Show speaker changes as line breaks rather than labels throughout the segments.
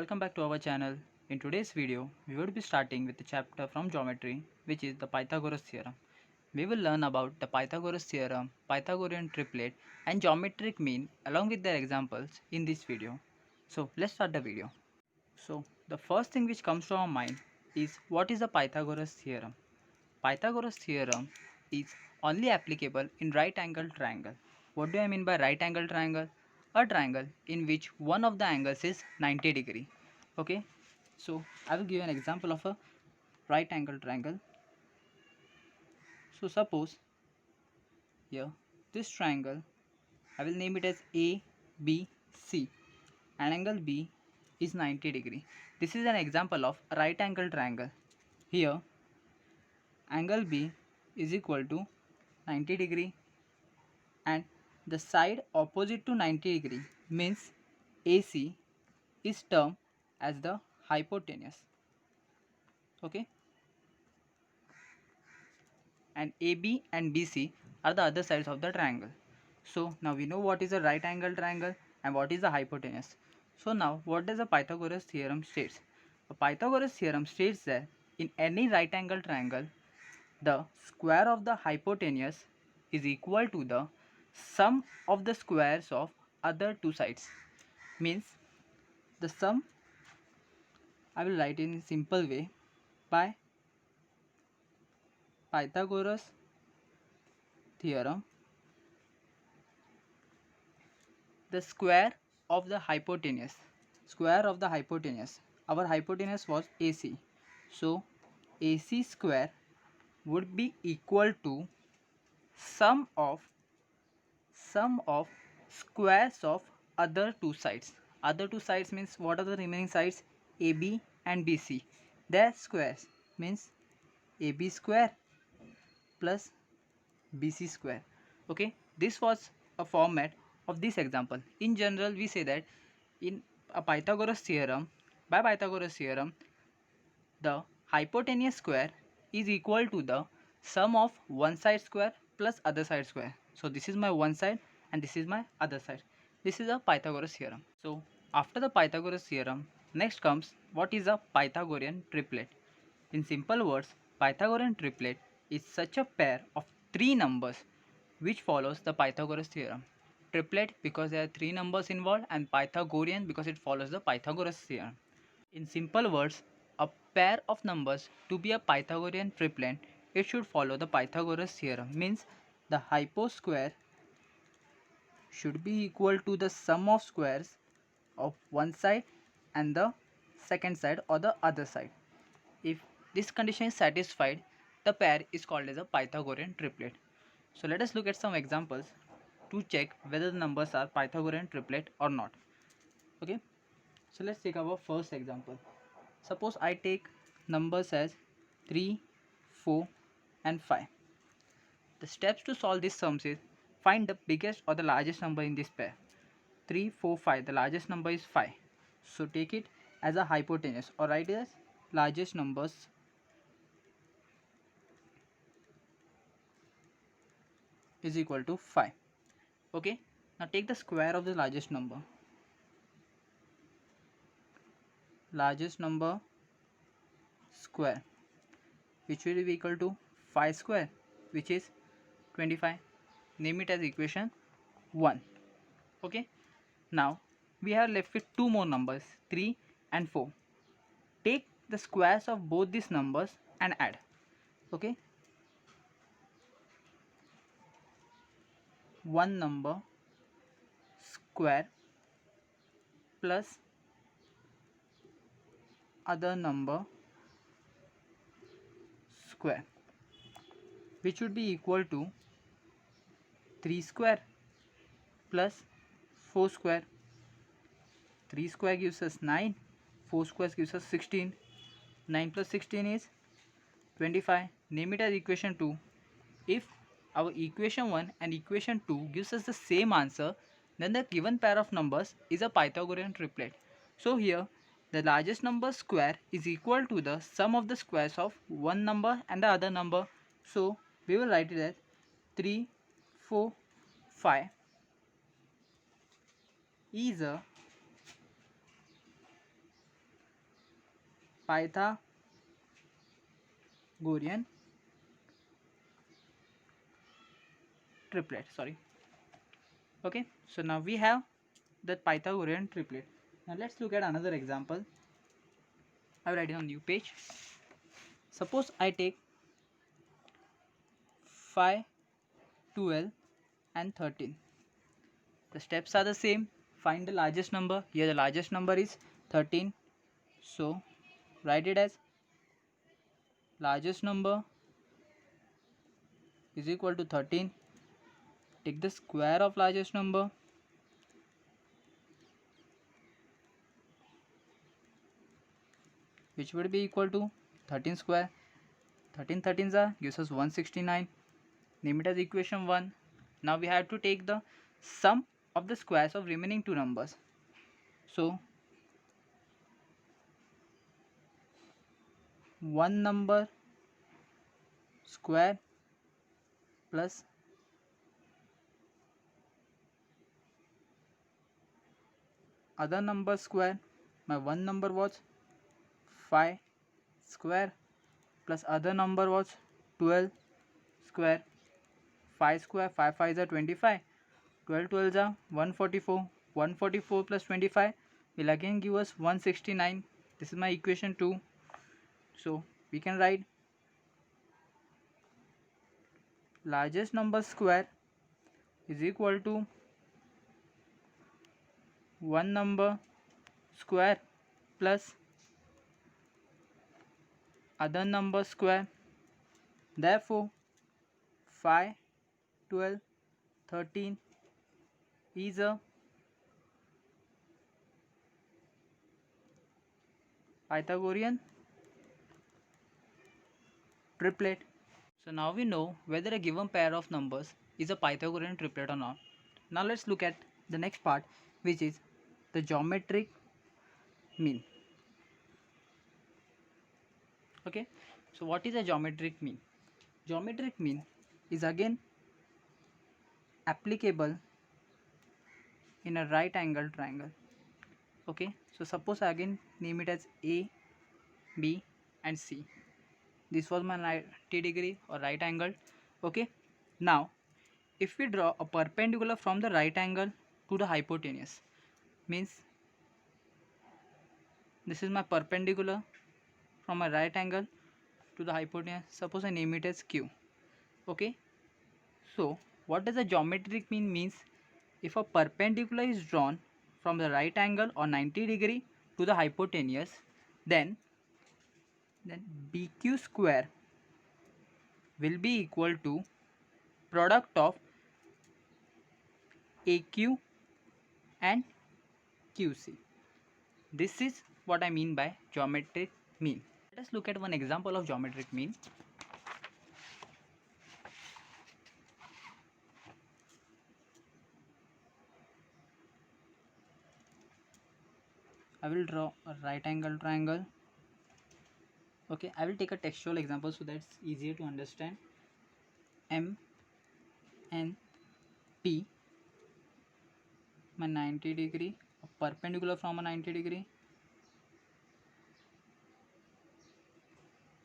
Welcome back to our channel. In today's video, we will be starting with the chapter from geometry, which is the Pythagoras theorem. We will learn about the Pythagoras theorem, Pythagorean triplet, and geometric mean along with their examples in this video. So let's start the video. So the first thing which comes to our mind is what is the Pythagoras theorem? Pythagoras theorem is only applicable in right angle triangle. What do I mean by right angle triangle? A triangle in which one of the angles is 90 degree. Okay, so I will give you an example of a right angle triangle. So suppose here this triangle, I will name it as ABC, and angle B is 90 degree. This is an example of a right angle triangle. Here angle B is equal to 90 degree and the side opposite to 90 degree means AC is termed as the hypotenuse. Okay, and AB and BC are the other sides of the triangle. So now we know what is a right angle triangle and what is the hypotenuse. So now what does the Pythagoras theorem states? The Pythagoras theorem states that in any right angle triangle, the square of the hypotenuse is equal to the sum of the squares of other two sides. Means the sum, I will write in simple way, by Pythagoras theorem, the square of the hypotenuse, our hypotenuse was AC, so AC square would be equal to sum of squares of other two sides. Other two sides means what are the remaining sides? AB and BC. Their squares means AB square plus BC square. Okay, this was a format of this example. In general, we say that in a Pythagoras theorem, by Pythagoras theorem, the hypotenuse square is equal to the sum of one side square plus other side square. So this is my one side and this is my other side. This is a Pythagoras theorem. So after the Pythagoras theorem, next comes what is a Pythagorean triplet. In simple words, Pythagorean triplet is such a pair of three numbers which follows the Pythagoras theorem. Triplet because there are three numbers involved, and Pythagorean because it follows the Pythagoras theorem. In simple words, a pair of numbers to be a Pythagorean triplet, it should follow the Pythagoras theorem. Means the hypo square should be equal to the sum of squares of one side and the second side or the other side. If this condition is satisfied, the pair is called as a Pythagorean triplet. So let us look at some examples to check whether the numbers are Pythagorean triplet or not. Okay, so let's take our first example. Suppose I take numbers as 3, 4 and 5. The steps to solve these sums is find the biggest or the largest number in this pair. 3, 4, 5. The largest number is 5. So take it as a hypotenuse or write it as largest numbers is equal to 5. Okay. Now take the square of the largest number. Largest number square, which will be equal to 5 square, which is 25. Name it as equation 1. Okay. Now we are left with two more numbers, 3 and 4. Take the squares of both these numbers and add. Okay. One number square plus other number square, which would be equal to 3 square plus 4 square. 3 square gives us 9, 4 square gives us 16. 9 plus 16 is 25. Name it as equation 2. If our equation 1 and equation 2 gives us the same answer, then the given pair of numbers is a Pythagorean triplet. So here the largest number square is equal to the sum of the squares of one number and the other number. So we will write it as 3, 4, 5 is a Pythagorean triplet. Sorry. Okay, so now we have the Pythagorean triplet. Now let's look at another example. I will write it on new page. Suppose I take 5, 12 and 13. The steps are the same. Find the largest number. Here the largest number is 13. So write it as largest number is equal to 13. Take the square of largest number. Which would be equal to 13 square. 13 13s are gives us 169. Name it as equation 1. Now we have to take the sum of the squares of remaining two numbers. So one number square plus other number square. My one number was 5 square plus other number was 12 square. 5 square, 5 5 are 25, 12 12 are 144. 144 plus 25 will again give us 169. This is my equation 2. So we can write largest number square is equal to one number square plus other number square. Therefore 5, 12, 13 is a Pythagorean triplet. So now we know whether a given pair of numbers is a Pythagorean triplet or not. Now let's look at the next part, which is the geometric mean. Okay, so what is a geometric mean? Geometric mean is again applicable in a right angle triangle. Okay, so suppose I again name it as A, B and C. This was my 90 degree or right angle. Okay, now if we draw a perpendicular from the right angle to the hypotenuse, means this is my perpendicular from my right angle to the hypotenuse. Suppose I name it as Q. Okay, so what does a geometric mean means? If a perpendicular is drawn from the right angle or 90 degree to the hypotenuse, then BQ square will be equal to product of AQ and QC. This is what I mean by geometric mean. Let us look at one example of geometric mean. I will draw a right angle triangle. Okay, I will take a textual example so that's easier to understand. M and P, my 90 degree, a perpendicular from a 90 degree.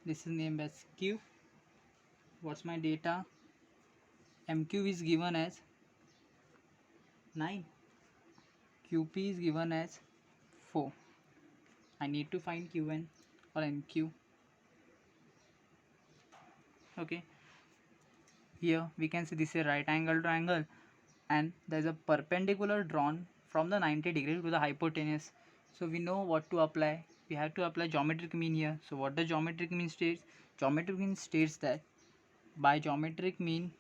This is named as Q. What's my data? MQ is given as 9. QP is given as 4. I need to find QN or NQ. Okay, here we can see this is a right angle triangle and there is a perpendicular drawn from the 90 degree to the hypotenuse. So we know what to apply. We have to apply geometric mean here. So what the geometric mean states? Geometric mean states that by geometric mean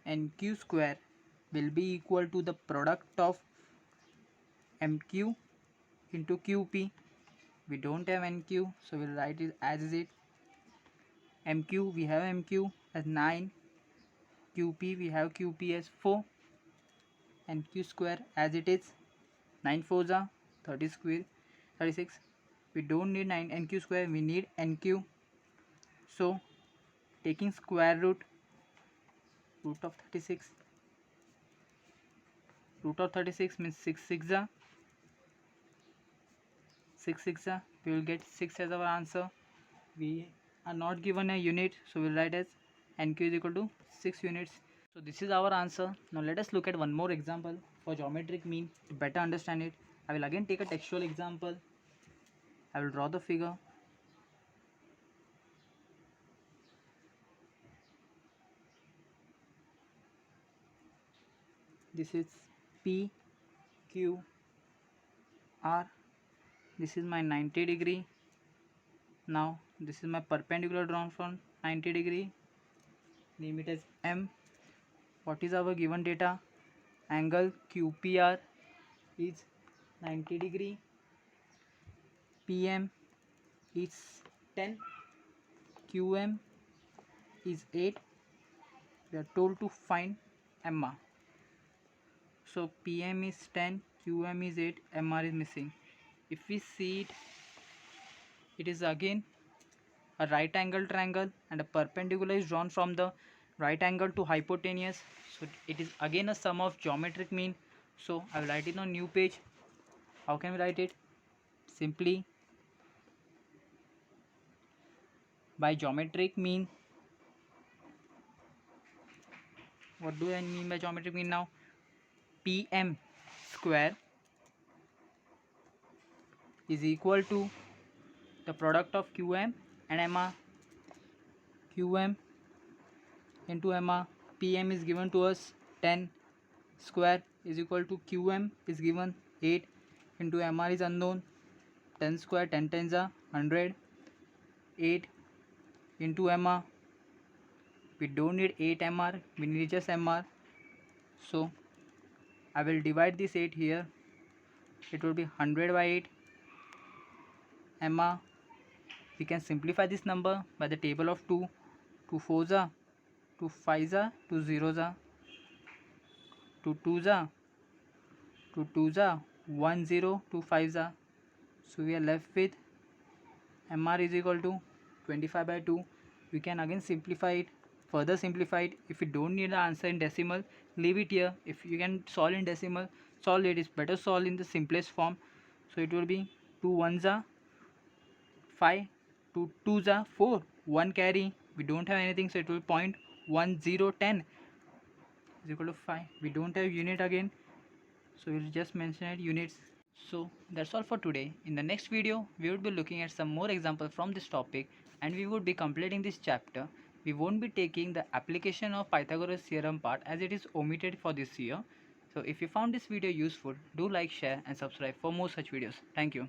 NQ square will be equal to the product of MQ into QP. We don't have NQ, so we'll write it as is it. MQ, we have MQ as 9. QP, we have QP as 4. And Q square as it is. 9 4s are 30 square, 36. We don't need 9 NQ square, we need NQ. So taking square root of 36, Root of 36 means 6 6 6 6 we will get 6 as our answer. We are not given a unit, so we'll write as NQ is equal to 6 units. So this is our answer. Now let us look at one more example for geometric mean to better understand it. I will again take a textual example. I will draw the figure. This is P, Q, R. This is my 90 degree. Now this is my perpendicular drawn from 90 degree. Name it as M. What is our given data? Angle QPR is 90 degree. PM is 10. QM is 8. We are told to find MR. So PM is 10, QM is 8, MR is missing. If we see it, it is again a right angle triangle and a perpendicular is drawn from the right angle to hypotenuse. So it is again a sum of geometric mean. So I will write it on new page. How can we write it? Simply by geometric mean. What do I mean by geometric mean now? PM square is equal to the product of QM and MR. QM into MR. PM is given to us 10 square is equal to QM is given 8 into MR is unknown. 10 square 10 times are 100. 8 into MR. We don't need 8 MR, we need just MR. So I will divide this 8 here. It will be 100 by 8 MR. We can simplify this number by the table of 2. 2 4s are, 2 5s are, 2 zeros are, 2 2s are, 2 2s are, 1 0, 2 5s are. So we are left with MR is equal to 25 by 2. We can again simplify it, further simplify it. If you don't need the answer in decimal, leave it here. If you can solve in decimal, solve it. It's better solve in the simplest form. So it will be 2 1s are 5, 2 2s are 4, 1 carry. We don't have anything, so it will be 0.1010 is equal to 5. We don't have unit again, so we'll just mention it units. So that's all for today. In the next video, we would be looking at some more examples from this topic and we would be completing this chapter. We won't be taking the application of Pythagoras theorem part as it is omitted for this year. So if you found this video useful, do like, share and subscribe for more such videos. Thank you.